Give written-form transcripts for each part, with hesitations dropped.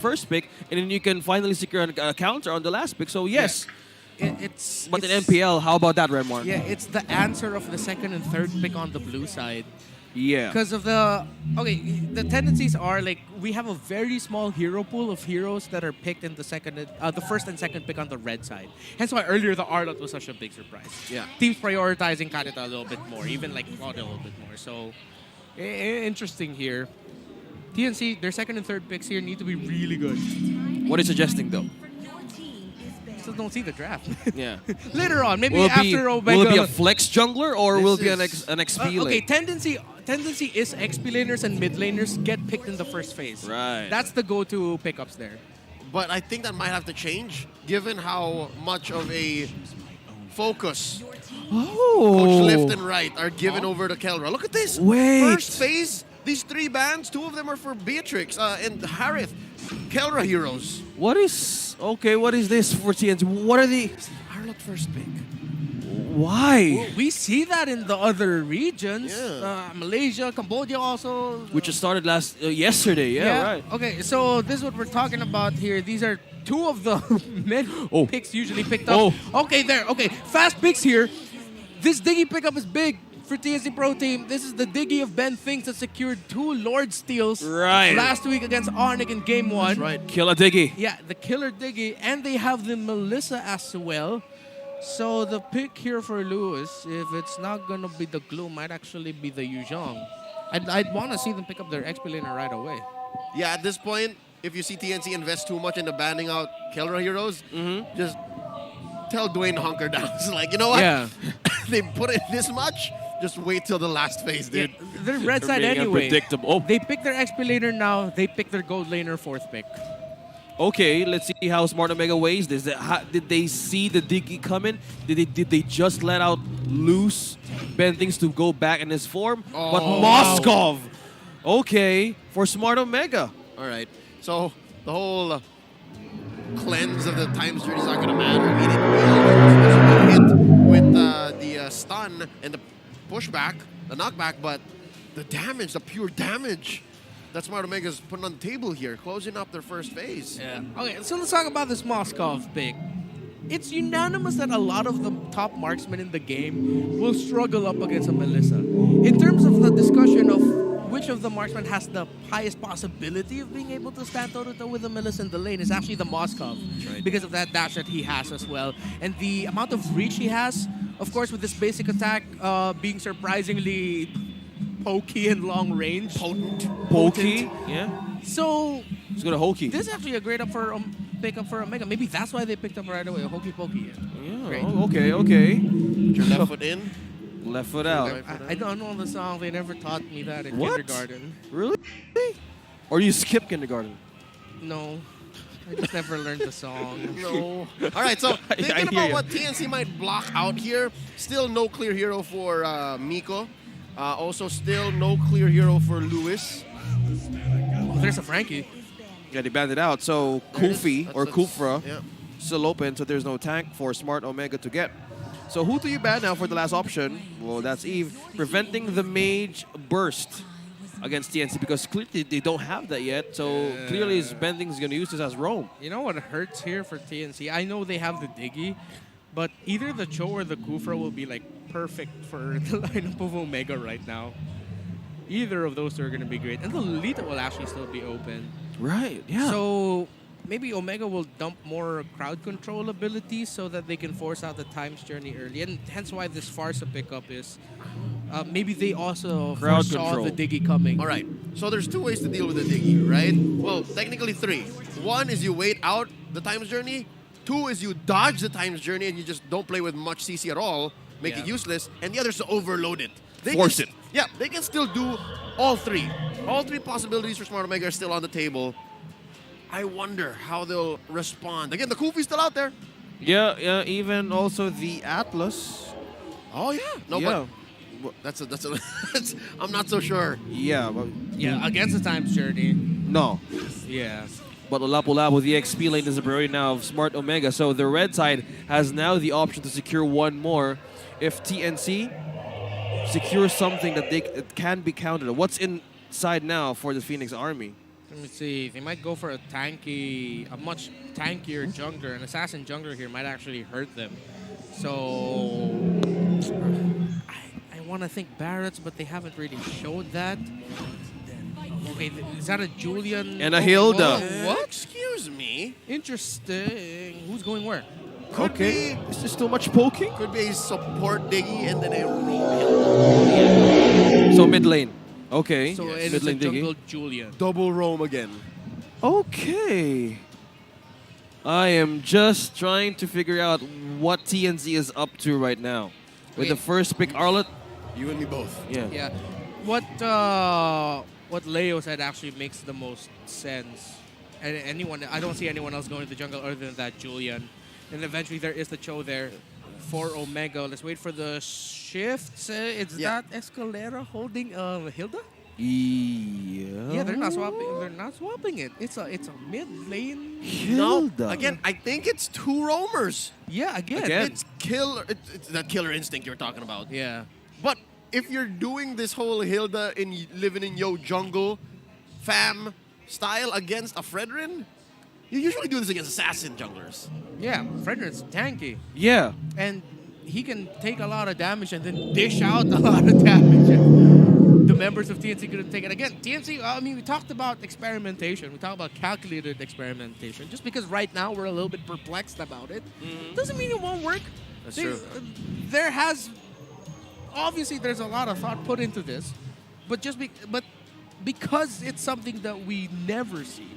first pick, and then you can finally secure a counter on the last pick. So yes. But in MPL, how about that, Redmar? Yeah, it's the answer of the second and third pick on the blue side. Yeah. Because of the the tendencies are like we have a very small hero pool of heroes that are picked in the the first and second pick on the red side. Hence why earlier the Arlot was such a big surprise. Yeah. Teams prioritizing Kanata a little bit more, even like Claudia a little bit more. So interesting here. TNC, their second and third picks here need to be really good. What are you suggesting though? Still don't see the draft. Yeah. Later on, maybe after Omega. Will it be a flex jungler or will it be an XP lane? Okay, tendency is XP laners and mid laners get picked in the first phase. Right. That's the go-to pickups there. But I think that might have to change given how much of a focus Coach left and right are given over to Kelra. Look at this. Wait. First phase, these 3 bans, 2 of them are for Beatrix and Harith. Kelra heroes. What is this for TNC? What are the Harlot first pick. why? We see that in the other regions. Yeah. Malaysia, Cambodia also. Which just started yesterday. Yeah, right. Okay, so this is what we're talking about here. These are 2 of the mid picks usually picked up. Okay, there. Okay, fast picks here. This Diggy pickup is big for TNC Pro Team. This is the Diggy of Ben Finks that secured 2 Lord Steals last week against Arnik in Game 1. That's right. Killer Diggy. Yeah, the Killer Diggy. And they have the Melissa as well. So the pick here for Lewis, if it's not going to be the Glue, might actually be the Yuzhong. I'd want to see them pick up their XP laner right away. Yeah, at this point, if you see TNC invest too much into banning out Kelra heroes, just tell Dwayne to hunker down. It's like, you know what? Yeah. They put in this much, just wait till the last phase, dude. Yeah, they're red side being anyway. unpredictable. They pick their XP laner now. They pick their gold laner 4th pick. Okay, let's see how Smart Omega weighs this. Did they see the Diggy coming? Did they just let out loose Ben things to go back in his form? But Moskov, okay, for Smart Omega. All right. So the whole cleanse of the times journey is not going to matter. He didn't really hit with the stun and the pushback, the knockback, but the damage, the pure damage that Smart Omega's putting on the table here, closing up their first phase. Yeah. Okay, so let's talk about this Moskov pick. It's unanimous that a lot of the top marksmen in the game will struggle up against a Melissa. In terms of the discussion of which of the marksmen has the highest possibility of being able to stand toe-to-toe with the Melissa in the lane is actually the Moskov. Right. Because of that dash that he has as well. And the amount of reach he has, of course, with this basic attack being surprisingly pokey and long range. Pokey, yeah. So Let's go to Hokey. this is actually a great pickup for Omega. Maybe that's why they picked up right away. A hokey pokey. Yeah, Great. okay. Put your left foot in. Left foot out. I don't know the song. They never taught me that in What? kindergarten. Really? Or you skip kindergarten? No. I just never learned the song. No. All right, so I thinking hear about you. what TNC might block out here, still no clear hero for Miko. Also, still no clear hero for Lewis. Oh, there's a Frankie. Yeah, they banned it out. So There it is. Kufi or That's- Kufra Yeah. still open, so there's no tank for Smart Omega to get. So who do you ban now for the last option? Well, that's Eve. Preventing the Mage Burst against TNC because clearly they don't have that yet. So clearly Bending's going to use this as roam. You know what hurts here for TNC? I know they have the Diggy, but either the Cho or the Kufra will be like perfect for the lineup of Omega right now. Either of those two are going to be great. And the Lolita will actually still be open. Right, yeah. So maybe Omega will dump more crowd control abilities so that they can force out the times journey early. And hence why this Farsa pickup is maybe they also Crowd foresaw control. the Diggy coming. All right, so there's 2 ways to deal with the Diggy, right? Well, technically 3. 1 is you wait out the times journey. 2 is you dodge the times journey and you just don't play with much CC at all, make it useless. And the other is to overload it. Force it. Yeah, they can still do all 3. All 3 possibilities for Smart Omega are still on the table. I wonder how they'll respond. Again, the Kufi's still out there. Yeah, even also the Atlas. Oh yeah. No, Yeah. but that's I'm not so sure. Yeah, but Yeah, against the times journey. no. Yeah. But Olapu the XP lane is a priority now of Smart Omega. So the red side has now the option to secure one more if TNC secures something that it can be countered. What's inside now for the Phoenix Army? Let me see. They might go for a much tankier jungler. An assassin jungler here might actually hurt them. So I want to think Barrett's, but they haven't really showed that. Okay, is that a Julian? And a Hilda. What? Excuse me. Interesting. Who's going where? Could Okay. be, Is this too much poking? could be a support Diggy and then a roam. So mid lane. Okay. So Yes. it Mid is a lane jungle Diggy. Julian. Double roam again. Okay. I am just trying to figure out what TNC is up to right now. With the Okay. first pick, Arlet. You and me both. Yeah. Yeah. What Leo said actually makes the most sense. And I don't see anyone else going to the jungle other than that Julian. And eventually there is the Cho there for Omega. Let's wait for the shifts. It's Yeah. that Escalera holding Hilda? Yeah. Yeah, they're not swapping. They're not swapping it. It's a mid lane. No, Hilda. again, I think it's two roamers. Yeah, again. Again. It's killer. It's that killer instinct you're talking about. Yeah. But if you're doing this whole Hilda in living in yo jungle, fam style against a Fredrin, you usually do this against assassin junglers. Yeah, Frederick's tanky. Yeah. And he can take a lot of damage and then dish out a lot of damage. And the members of TNC couldn't take it. Again, TNC, I mean, we talked about experimentation. We talked about calculated experimentation. Just because right now we're a little bit perplexed about it, doesn't mean it won't work. That's true. Obviously, there's a lot of thought put into this. But because it's something that we never see,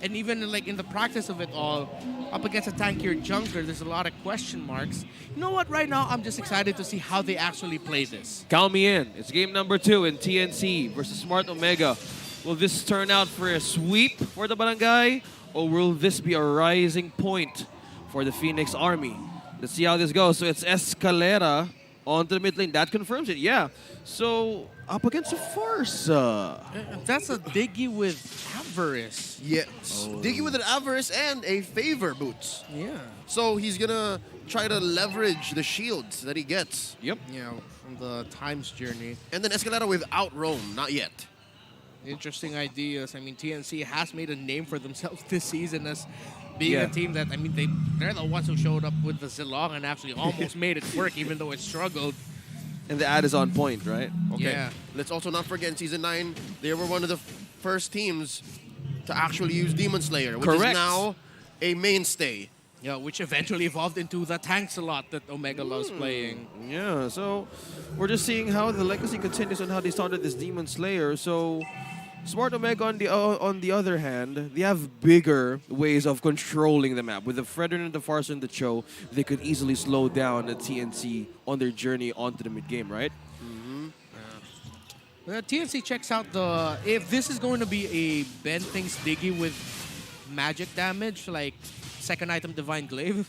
and even like in the practice of it all, up against a tankier jungler, there's a lot of question marks. You know what? Right now, I'm just excited to see how they actually play this. Count me in. It's game number 2 in TNC versus Smart Omega. Will this turn out for a sweep for the Barangay, or will this be a rising point for the Phoenix Army? Let's see how this goes. So it's Escalera onto the mid lane. That confirms it, yeah. So up against a Farsa. That's a Diggy with Avarice. Yes. Diggy with an avarice and a favor boots. Yeah. So he's gonna try to leverage the shields that he gets. Yep. You know, from the Times Journey. And then Escalera without roam, not yet. Interesting ideas. I mean, TNC has made a name for themselves this season as being Yeah. a team that, I mean, they're the ones who showed up with the Zilong and actually almost made it work, even though it struggled. And the ad is on point, right? Okay. Yeah. Let's also not forget in Season 9, they were one of the first teams to actually use Demon Slayer, which Correct. is now a mainstay. Yeah, which eventually evolved into the tanks a lot that Omega loves playing. Yeah, so we're just seeing how the legacy continues on how they started this Demon Slayer. So Smart Omega, on the other hand, they have bigger ways of controlling the map. With the Fredrin and the Farsa and the Cho, they could easily slow down the TNC on their journey onto the mid game, right? TNC checks out if this is going to be a bend things Diggy with magic damage, like second item Divine Glaive,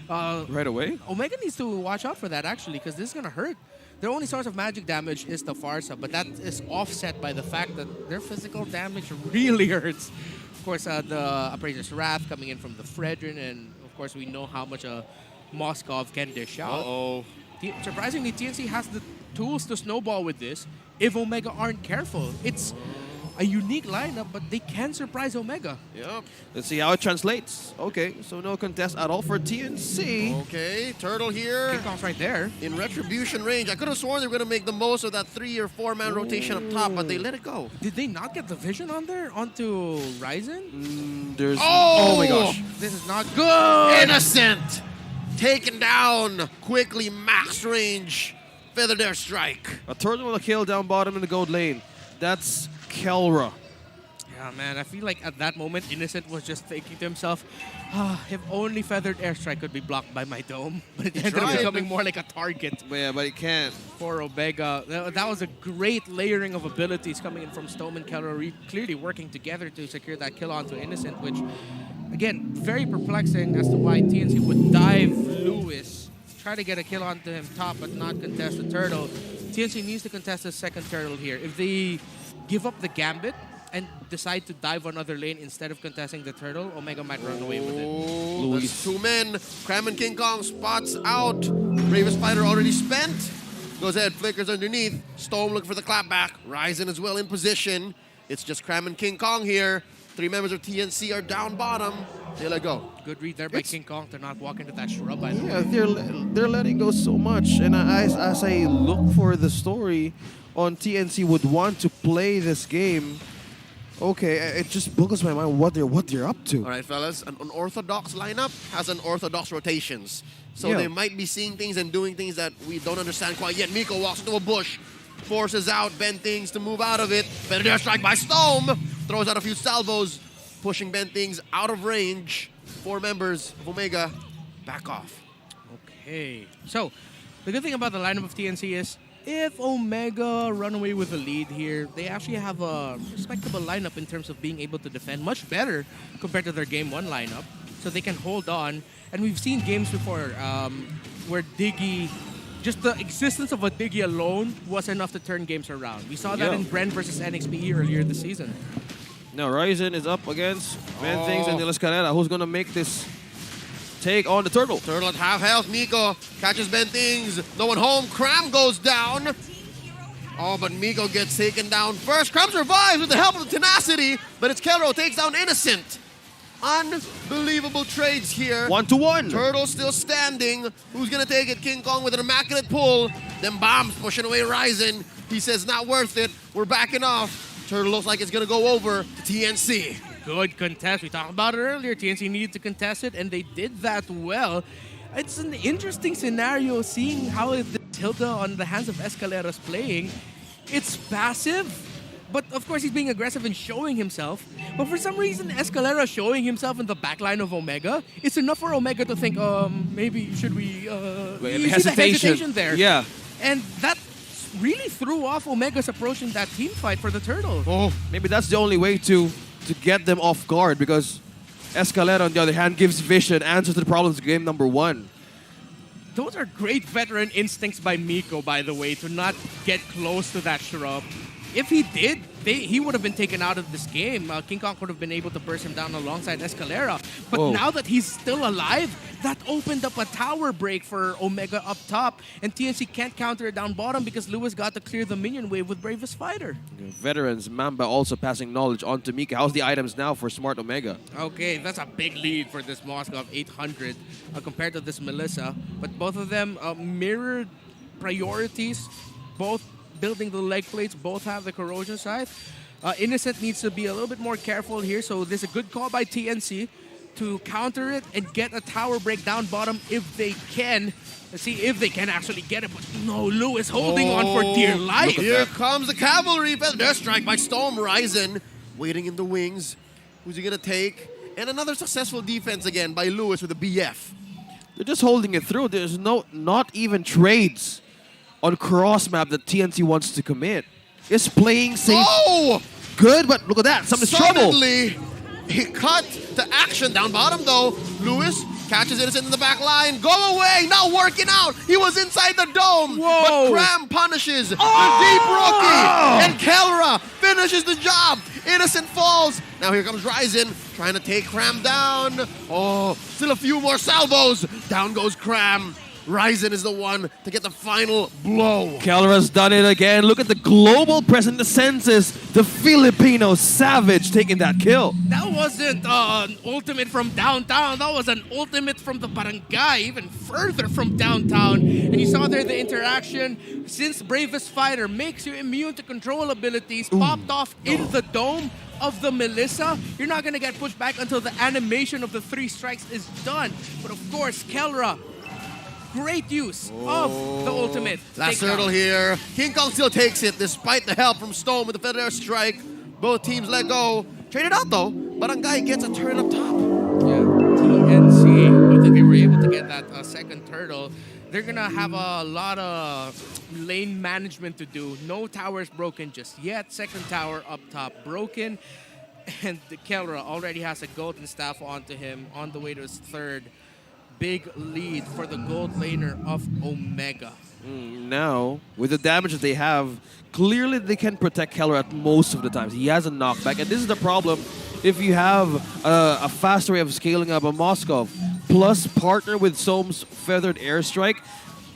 Right away. Omega needs to watch out for that actually, because this is going to hurt. Their only source of magic damage is the Farsa, but that is offset by the fact that their physical damage really hurts. Of course, the Appraiser's Wrath coming in from the Fredrin, and of course we know how much a Moskov can dish out. Uh-oh. Surprisingly, TNC has the tools to snowball with this if Omega aren't careful. It's a unique lineup, but they can surprise Omega. Yep. Let's see how it translates. Okay, so no contest at all for TNC. Okay, Turtle here Kickoff's right there. in retribution range. I could have sworn they were going to make the most of that 3 or 4 man rotation up top, but they let it go. Did they not get the vision on there onto Ryzen? There's. Oh! Oh my gosh. This is not good. Innocent! Taken down quickly, max range. Feathered airstrike. A turtle with a kill down bottom in the gold lane. That's Kelra. Yeah, man, I feel like at that moment, Innocent was just thinking to himself, if only Feathered Airstrike could be blocked by my dome. But it ended up tried. becoming more like a target Yeah, but it can't. for Omega. That was a great layering of abilities coming in from Stone and Keller, clearly working together to secure that kill onto Innocent, which, again, very perplexing as to why TNC would dive Lewis, try to get a kill onto him top, but not contest the turtle. TNC needs to contest the second turtle here. If they give up the Gambit and decide to dive another lane instead of contesting the turtle, Omega might run away with it. Oh, that's 2 men. Cram and King Kong spots out. Bravest Fighter already spent. Goes ahead, flickers underneath. Storm looking for the clapback. Ryzen as well in position. It's just Cram and King Kong here. 3 members of TNC are down bottom. They let go. Good read there by King Kong to not walk into that shrub, by the way. Yeah, they're letting go so much. And as I look for the story on TNC would want to play this game, okay, it just boggles my mind what they're up to. All right, fellas, an unorthodox lineup has unorthodox rotations. So Yeah. they might be seeing things and doing things that we don't understand quite yet. Miko walks into a bush, forces out Ben Things to move out of it. Better dare strike by Stome, throws out a few salvos, pushing Ben Things out of range. 4 members of Omega back off. Okay. So, the good thing about the lineup of TNC is if Omega run away with the lead here, they actually have a respectable lineup in terms of being able to defend much better compared to their Game 1 lineup. So they can hold on. And we've seen games before where Diggy, just the existence of a Diggy alone was enough to turn games around. We saw that Yeah. in Bren versus NXPE earlier this season. Now Ryzen is up against Ben Things and Nilas Carrera. Who's gonna make this take on the Turtle? Turtle at half health. Miko catches Ben Things. No one home. Cram goes down. Oh, but Miko gets taken down first. Cram survives with the help of the tenacity, but it's Kelro takes down Innocent. Unbelievable trades here. 1-1. Turtle still standing. Who's gonna take it? King Kong with an immaculate pull. Then Bombs pushing away Ryzen. He says not worth it. We're backing off. Turtle looks like it's gonna go over to TNC. Good contest. We talked about it earlier. TNC needed to contest it, and they did that well. It's an interesting scenario seeing how the Tilda on the hands of Escalera's playing. It's passive, but of course he's being aggressive and showing himself. But for some reason, Escalera showing himself in the backline of Omega, it's enough for Omega to think, maybe should we... you see the hesitation there. Yeah. And that really threw off Omega's approach in that team fight for the Turtle. Oh, maybe that's the only way to get them off guard, because Escalera, on the other hand, gives vision, answers to the problems of game number 1. Those are great veteran instincts by Miko, by the way, to not get close to that shrub. If he did, he would have been taken out of this game. King Kong would have been able to burst him down alongside Escalera. But Whoa. now that he's still alive, that opened up a tower break for Omega up top. And TNC can't counter it down bottom because Lewis got to clear the minion wave with Bravest Fighter. Veterans, Mamba also passing knowledge on to Mika. How's the items now for Smart Omega? Okay, that's a big lead for this Moskov 800 compared to this Melissa. But both of them mirrored priorities, both building the leg plates, both have the corrosion side. Innocent needs to be a little bit more careful here, so there's a good call by TNC to counter it and get a tower break down bottom if they can. Let's see if they can actually get it, but no, Lewis holding on for dear life. Here comes the cavalry. Their strike by Storm Ryzen. Waiting in the wings. Who's he gonna take? And another successful defense again by Lewis with a BF. They're just holding it through. There's not even trades on cross map that TNC wants to commit. It's playing safe. Oh! Good, but look at that. Something's trouble. Suddenly, he cut to action down bottom though. Lewis catches Innocent in the back line. Go away! Not working out. He was inside the dome. Whoa. But Cram punishes the deep rookie. And Kelra finishes the job. Innocent falls. Now here comes Ryzen trying to take Cram down. Oh, still a few more salvos. Down goes Cram. Ryzen is the one to get the final blow. Calra's done it again. Look at the global presence, the senses. The Filipino savage taking that kill. That wasn't an ultimate from downtown. That was an ultimate from the barangay, even further from downtown. And you saw there the interaction. Since Bravest Fighter makes you immune to control abilities, popped off in the dome of the Melissa, you're not going to get pushed back until the animation of the 3 strikes is done. But of course, Kelra, great use of the ultimate. Last takedown. turtle here. King Kong still takes it despite the help from Stone with the Federer strike. Both teams let go. Traded out though. Barangay gets a turn up top. Yeah, TNC, I think they were able to get that second turtle. They're going to have a lot of lane management to do. No towers broken just yet. Second tower up top broken. And Kelra already has a golden staff onto him on the way to his third. Big lead for the gold laner of Omega. Now, with the damage that they have, clearly they can protect Keller at most of the times. He has a knockback, and this is the problem. If you have a faster way of scaling up a Moskov, plus partner with Soam's feathered airstrike,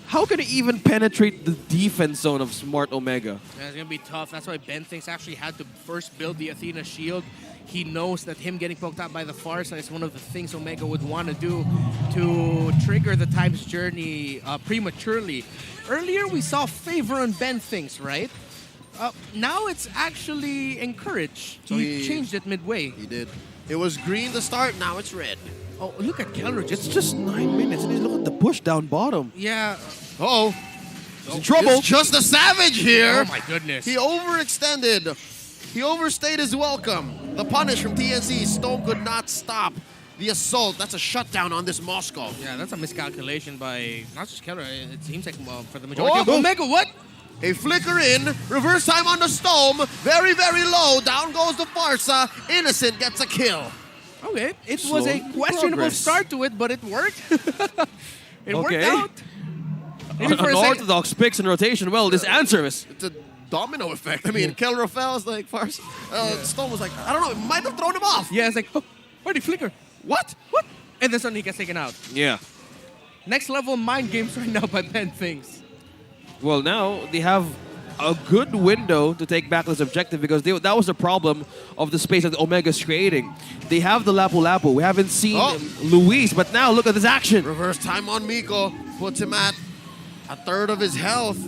How can he even penetrate the defense zone of Smart Omega? Yeah, it's going to be tough. That's why Ben thinks actually had to first build the Athena shield. He knows that him getting poked out by the Farsa is one of the things Omega would want to do to trigger the Time's Journey prematurely. Earlier, we saw favor on Ben things, right? Now it's actually encouraged. So he changed it midway. He did. It was green to start, now it's red. Oh, look at Keller. It's just 9 minutes, and look at the push down bottom. Yeah. Uh-oh. He's in trouble. It's just a savage here. Oh, my goodness. He overextended. He overstayed his welcome. The punish from TNC. Stone could not stop the assault. That's a shutdown on this Moskov. Yeah, that's a miscalculation by not just Keller. It seems like for the majority of Omega. What? A flicker in, reverse time on the Storm, very, very low, down goes the Farsa, Innocent gets a kill. Okay, it Slow was a questionable progress. start to it, but it worked. It worked Okay. out. Maybe for a second. Unorthodox picks in rotation. Well, this answer is... It's a domino effect. I mean, Kelra fell's like Farsa, Stone was like, I don't know, it might have thrown him off. Yeah, it's like, oh, where'd he flicker? What? What? And then suddenly he gets taken out. Yeah. Next level mind games right now by Ben Things. Well, now they have a good window to take back this objective because that was the problem of the space that Omega's creating. They have the Lapu Lapu. We haven't seen Luis, but now look at this action. Reverse time on Miko, puts him at a third of his health.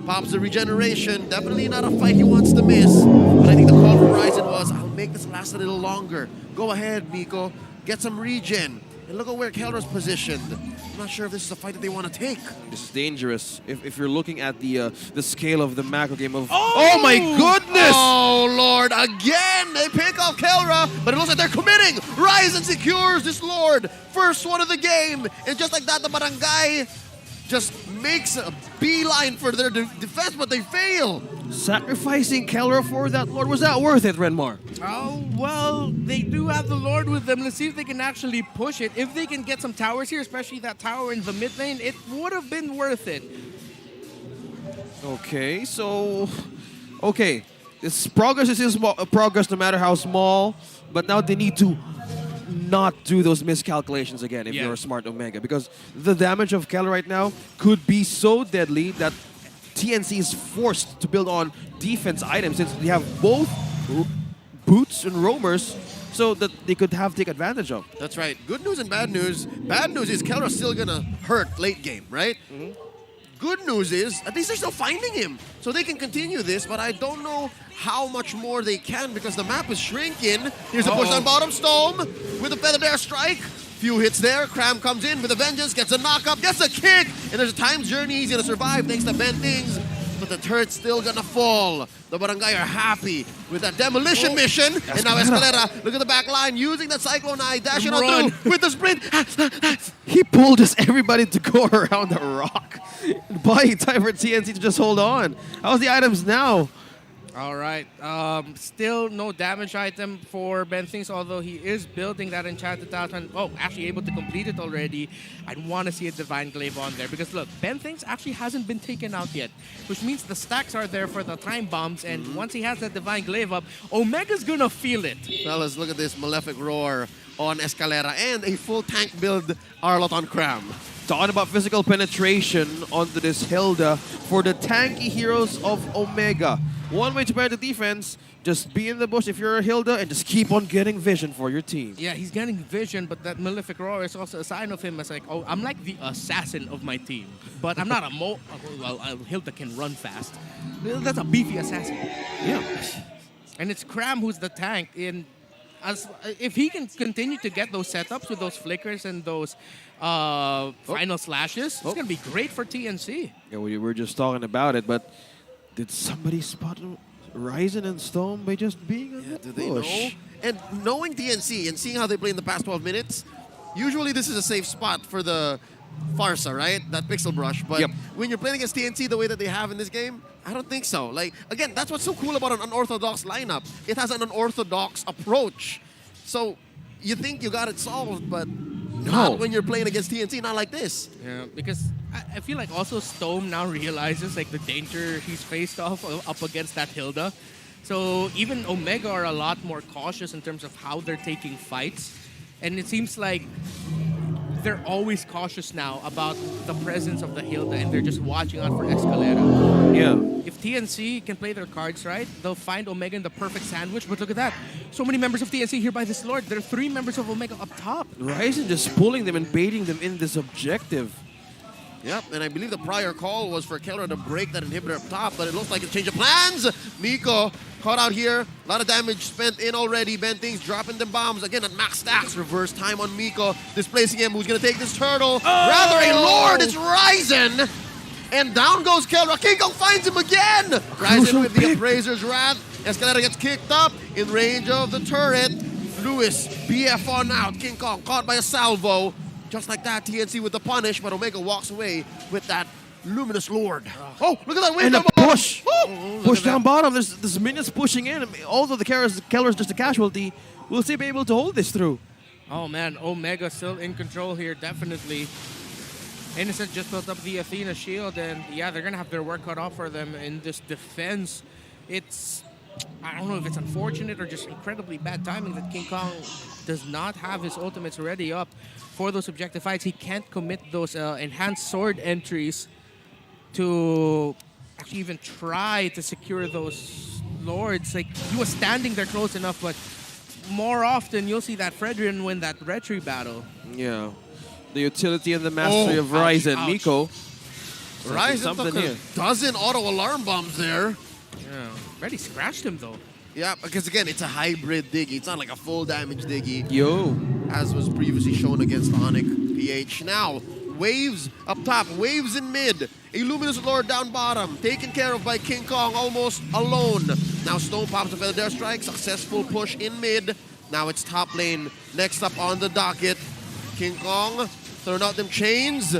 Pops the regeneration. Definitely not a fight he wants to miss. But I think the call from Ryzen was, I'll make this last a little longer. Go ahead, Miko. Get some regen. And look at where Kelra's positioned. I'm not sure if this is a fight that they want to take. This is dangerous. If you're looking at the scale of the macro game of... Oh my goodness! Oh, Lord. Again, they pick off Kelra, but it looks like they're committing. Ryzen secures this Lord. First one of the game. And just like that, the Barangay just makes a beeline for their defense, but they fail. Sacrificing Keller for that Lord, was that worth it, Renmar? Oh, well, they do have the Lord with them. Let's see if they can actually push it. If they can get some towers here, especially that tower in the mid lane, it would have been worth it. Okay, so... Okay, this progress is progress no matter how small, but now they need to not do those miscalculations again if you're a smart Omega, because the damage of Keller right now could be so deadly that TNC is forced to build on defense items since they have both boots and roamers so that they could take advantage of. That's right. Good news and bad news. Bad news is Kelra's still gonna hurt late game, right? Good news is, at least they're still finding him. So they can continue this, but I don't know how much more they can because the map is shrinking. Here's a push on bottom, Storm with a Feathered Air Strike. Few hits there. Cram comes in with a vengeance, gets a knock-up, gets a kick, and there's a Time's Journey. He's gonna survive thanks to Ben Things, but the turret's still gonna fall. The Barangay are happy with that demolition mission, and now Escalera, look at the back line, using that Cyclone Eye, dashing on through with the sprint. He pulled just everybody to go around the rock. Buying time for TNC to just hold on. How's the items now? All right. Still no damage item for Ben Things, although he is building that Enchanted Talisman. Oh, actually able to complete it already. I'd want to see a Divine Glaive on there because look, Ben Things actually hasn't been taken out yet, which means the stacks are there for the time bombs, and once he has that Divine Glaive up, Omega's gonna feel it. Fellas, look at this Malefic Roar on Escalera and a full tank build Arlot on Cram. Talking about physical penetration onto this Hilda for the tanky heroes of Omega. One way to bear the defense, just be in the bush if you're a Hilda and just keep on getting vision for your team. Yeah, he's getting vision, but that Malefic Roar is also a sign of him as like, oh, I'm like the assassin of my team. But I'm not a well, Hilda can run fast. That's a beefy assassin. Yeah. And it's Cram who's the tank. If he can continue to get those setups with those flickers and those final slashes, it's going to be great for TNC. Yeah, we were just talking about it, but did somebody spot Ryzen and Stone by just being on the Do they know? push? And knowing TNC and seeing how they play in the past 12 minutes, usually this is a safe spot for the Farsa, right? That pixel brush. But when you're playing against TNC the way that they have in this game, I don't think so. Like, again, that's what's so cool about an unorthodox lineup. It has an unorthodox approach. So you think you got it solved, but not when you're playing against TNC, not like this. Yeah, because I feel like also Stone now realizes like the danger he's faced off up against that Hilda. So even Omega are a lot more cautious in terms of how they're taking fights. And it seems like they're always cautious now about the presence of the Hilda, and they're just watching out for Escalera. Yeah. If TNC can play their cards right, they'll find Omega in the perfect sandwich. But look at that. So many members of TNC here by this Lord. There are 3 members of Omega up top. Ryzen just pulling them and baiting them in this objective. Yep, and I believe the prior call was for Keller to break that inhibitor up top, but it looks like a change of plans. Miko caught out here. A lot of damage spent in already. Bentings dropping them bombs. Again at max stacks. Reverse time on Miko. Displacing him. Who's going to take this turtle? Rather a Lord. It's Ryzen. And down goes Keller. King Kong finds him again. Ryzen with the Appraiser's Wrath. Escalera gets kicked up in range of the turret. Lewis, BF on out. King Kong caught by a salvo. Just like that, TNC with the punish, but Omega walks away with that luminous Lord. Oh, look at that wave And a down bottom. push. Push down bottom. There's minions pushing in. Although the Keller's just a casualty, we'll still be able to hold this through. Oh man, Omega still in control here, definitely. Innocent just built up the Athena shield, and yeah, they're gonna have their work cut off for them in this defense. It's, I don't know if it's unfortunate or just incredibly bad timing that King Kong does not have his ultimates ready up for those objective fights. He can't commit those enhanced sword entries to actually even try to secure those lords. Like, he was standing there close enough, but more often you'll see that Fredrin win that retry battle. Yeah. The utility and the mastery of Ryzen. ouch. Miko. Ryzen Something took here. a dozen auto alarm bombs there. Yeah. Already scratched him though. Yeah, because again, it's a hybrid Diggy. It's not like a full damage Diggy, Yo. as was previously shown against OMG PH. Now, waves up top, waves in mid. A Luminous Lord down bottom, taken care of by King Kong almost alone. Now Stone pops a Feather Dare Strike, successful push in mid. Now it's top lane, next up on the docket. King Kong throwing out them chains.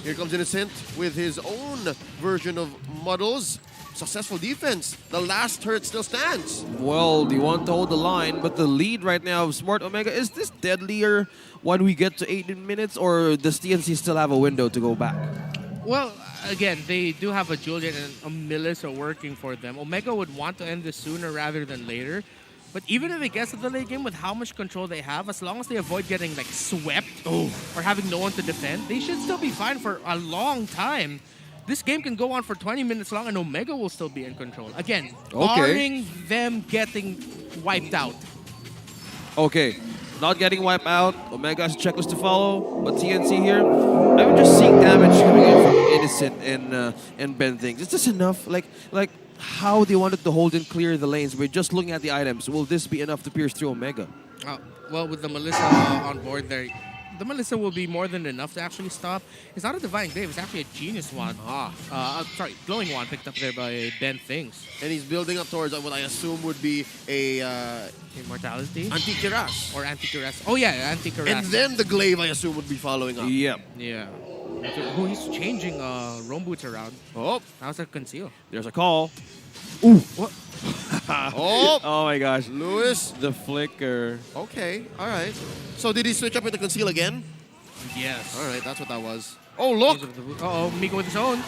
Here comes Innocent with his own version of Muddles. Successful defense. The last turret still stands. Well, they want to hold the line, but the lead right now of Smart Omega, is this deadlier when we get to 18 minutes, or does TNC still have a window to go back? Well, again, they do have a Julian and a Melissa working for them. Omega would want to end this sooner rather than later. But even if it gets to the late game with how much control they have, as long as they avoid getting like swept or having no one to defend, they should still be fine for a long time. This game can go on for 20 minutes long and Omega will still be in control. Again, barring them getting wiped out. Okay, not getting wiped out. Omega has a checklist to follow, but TNC here, I'm just seeing damage coming in from Innocent and Ben Things. Is this enough? Like how they wanted to hold and clear the lanes. We're just looking at the items. Will this be enough to pierce through Omega? Well, with the Melissa on board there, the Melissa will be more than enough to actually stop. It's not a Divine Glaive, it's actually a Genius Wand. Sorry, Glowing Wand picked up there by Ben Things. And he's building up towards what I assume would be a Immortality? Anti-Kiras. Or Anti-Cuirass. Oh yeah, Anti-Cuirass. And then the glaive, I assume, would be following up. Yep. Yeah. Oh, he's changing Roam Boots around. Oh, How's that conceal? There's a call. Ooh, what? oh, Oh my gosh. Lewis. The flicker. Okay, all right. So did he switch up with the conceal again? Yes. All right, that's what that was. Oh, look. Uh-oh, Miko with his own.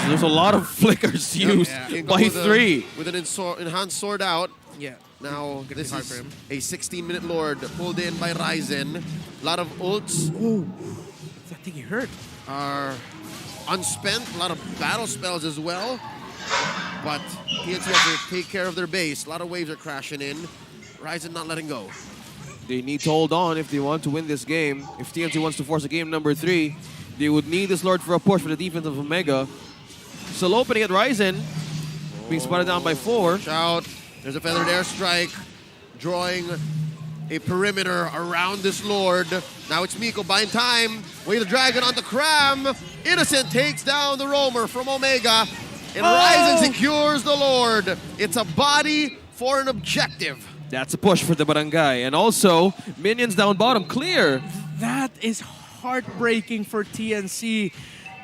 There's a lot of flickers used King by Kong with three. with an enhanced sword out. Yeah. Now, Gonna be this hard is for him. a 16-minute Lord pulled in by Ryzen. A lot of ults I think he hurt. are unspent. A lot of battle spells as well. But TNC have to take care of their base. A lot of waves are crashing in. Ryzen not letting go. They need to hold on if they want to win this game. If TNC wants to force a game number 3, they would need this Lord for a push for the defense of Omega. Still opening at Ryzen. Being spotted down by 4. Shout. There's a Feathered Airstrike. Drawing a perimeter around this Lord. Now it's Miko buying time. Way the dragon on the Cram. Innocent takes down the roamer from Omega. And Ryzen secures the Lord. It's a body for an objective. That's a push for the Barangay. And also, minions down bottom, clear. That is heartbreaking for TNC.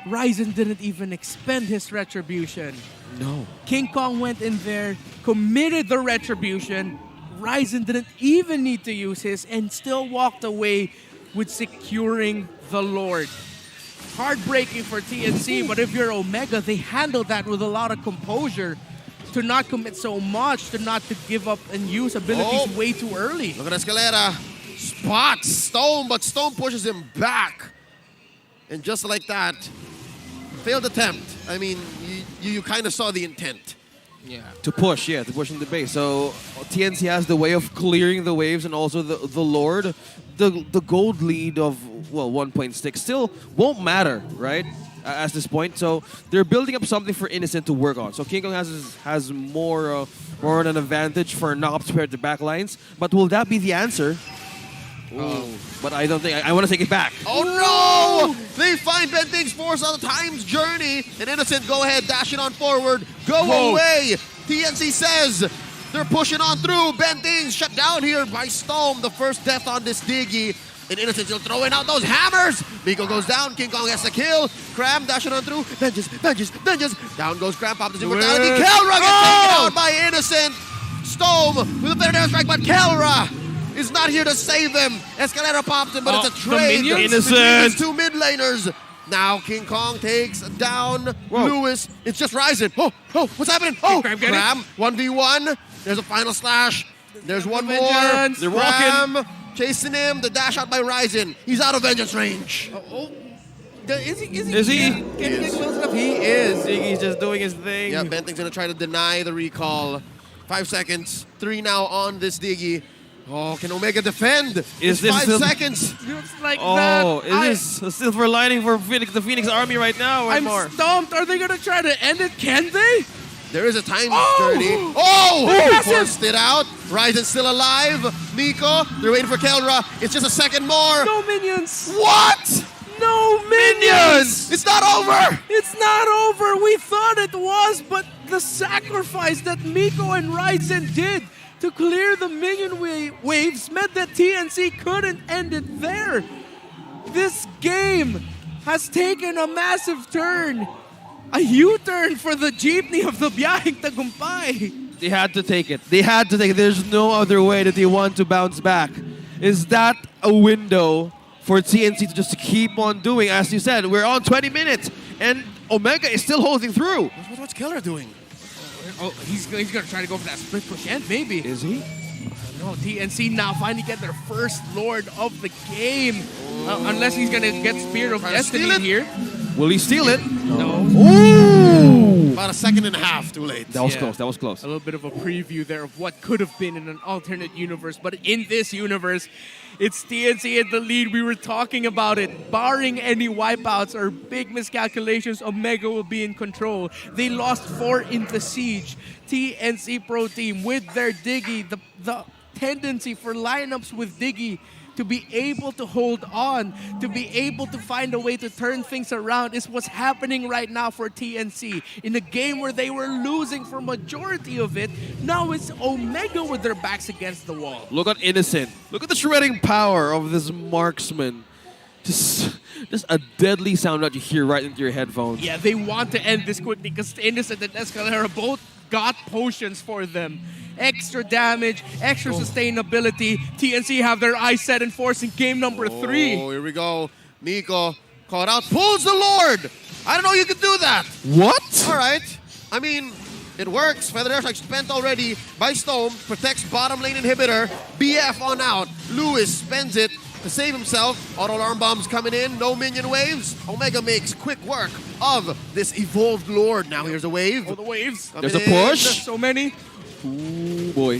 Ryzen didn't even expend his retribution. No. King Kong went in there, committed the retribution. Ryzen didn't even need to use his and still walked away with securing the Lord. Heartbreaking for TNC, but if you're Omega, they handled that with a lot of composure. To not commit so much, to not to give up and use abilities way too early. Look at Escalera. spots Stone, but Stone pushes him back. And just like that, failed attempt. I mean, you kind of saw the intent. Yeah. To push in the base. So TNC has the way of clearing the waves and also the Lord. The gold lead of, well, 1.6 still won't matter, right? At this point. So they're building up something for Innocent to work on. So King Kong has more an advantage for knockups compared to backlines. But will that be the answer? But I don't think. I want to take it back. Oh no! They find Benting's force on the time's journey. And Innocent, go ahead, dash it on forward. Go away! TNC says they're pushing on through. Benting's shut down here by Stone. The first death on this Diggy. And Innocent still throwing out those hammers. Miko goes down. King Kong has the kill. Cram dashing on through. Vengeance. Down goes Cram. Pop the immortality. Kelra gets taken out by Innocent. Stone with a better strike, but Kelra is not here to save him. Escalator popped him, but it's a trade between these two mid laners. Now King Kong takes down Lewis. It's just Ryzen. Oh, what's happening? Oh, Cram 1v1. There's a final slash. There's one more. They're walking. Chasing him. The dash out by Ryzen. He's out of vengeance range. Is he? Can he get close enough? He is. Diggy's just doing his thing. Yeah, Benting's gonna try to deny the recall. 5 seconds. 3 now on this Diggy. Oh, can Omega defend? Is this 5 seconds? Looks like that. Oh, it is a silver lining for the Phoenix Army right now. I'm stumped. Are they gonna try to end it? Can they? There is a time journey. Forced it out. Ryzen's still alive. Miko, they're waiting for Kelra. It's just a second more. No minions. What? No minions. It's not over. It's not over. We thought it was, but the sacrifice that Miko and Ryzen did to clear the minion waves meant that TNC couldn't end it there. This game has taken a massive turn. A U-turn for the jeepney of the Biyaheng Tagumpay. They had to take it. There's no other way that they want to bounce back. Is that a window for TNC to just keep on doing? As you said, we're on 20 minutes, and Omega is still holding through. What's Kelra doing? Oh, he's going to try to go for that split push end, maybe. Is he? No, TNC now finally get their first Lord of the game. Unless he's going to get Spear of Destiny here. Will he steal it? No. Ooh! About a second and a half too late. That was close. That was close. A little bit of a preview there of what could have been in an alternate universe. But in this universe, it's TNC in the lead. We were talking about it. Barring any wipeouts or big miscalculations, Omega will be in control. They lost 4 in the siege. TNC Pro Team with their Diggy, the tendency for lineups with Diggy to be able to hold on, to be able to find a way to turn things around is what's happening right now for TNC. In a game where they were losing for majority of it, now it's Omega with their backs against the wall. Look at Innocent. Look at the shredding power of this marksman. Just a deadly sound that you hear right into your headphones. Yeah, they want to end this quickly because Innocent and Escalera both got potions for them. Extra damage, extra sustainability. TNC have their eyes set and force in game number 3. Oh, here we go. Miko caught out, pulls the Lord. I don't know you could do that. What? All right. I mean, it works. Feather Airstrike spent already by Stone. Protects bottom lane inhibitor. BF on out. Lewis spends it to save himself. Auto alarm bombs coming in. No minion waves. Omega makes quick work of this evolved Lord. Now here's a wave. Oh, the waves. There's a push. There's so many. Ooh, boy.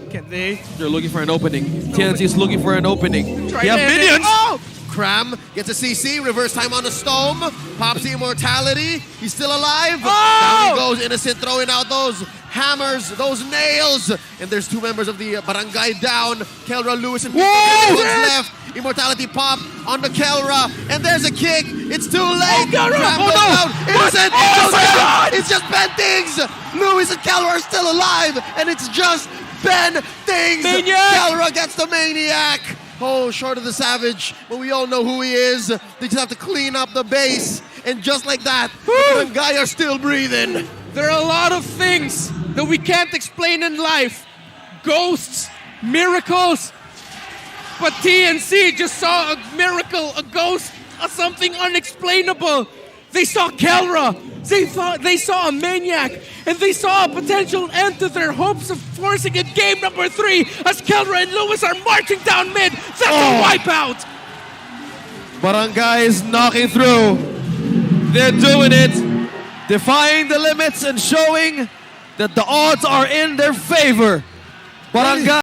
Can they? They're looking for an opening. TNC is looking for an opening. Try Yeah, to end it. minions! Oh! Cram gets a CC, reverse time on the Stone, pops the immortality, he's still alive. Oh! Down he goes, Innocent throwing out those hammers, those nails, and there's 2 members of the barangay down. Kelra, Lewis, and Miko left. Immortality pop on the Kelra, and there's a kick. It's too late. Kelra! Cram Oh, goes no! down. Innocent Oh, goes my down. God! It's just Ben Things. Lewis and Kelra are still alive, and it's just Ben Things. Maniac! Kelra gets the Maniac. Oh, short of the Savage, but we all know who he is. They just have to clean up the base, and just like that, the guy are still breathing. There are a lot of things that we can't explain in life. Ghosts, miracles. But TNC just saw a miracle, a ghost, something unexplainable. They saw Kelra They saw a maniac, and they saw a potential end to their hopes of forcing it game number 3 as Kelra and Lewis are marching down mid. That's a wipeout! Barangay is knocking through. They're doing it, defying the limits and showing that the odds are in their favor. Barangay.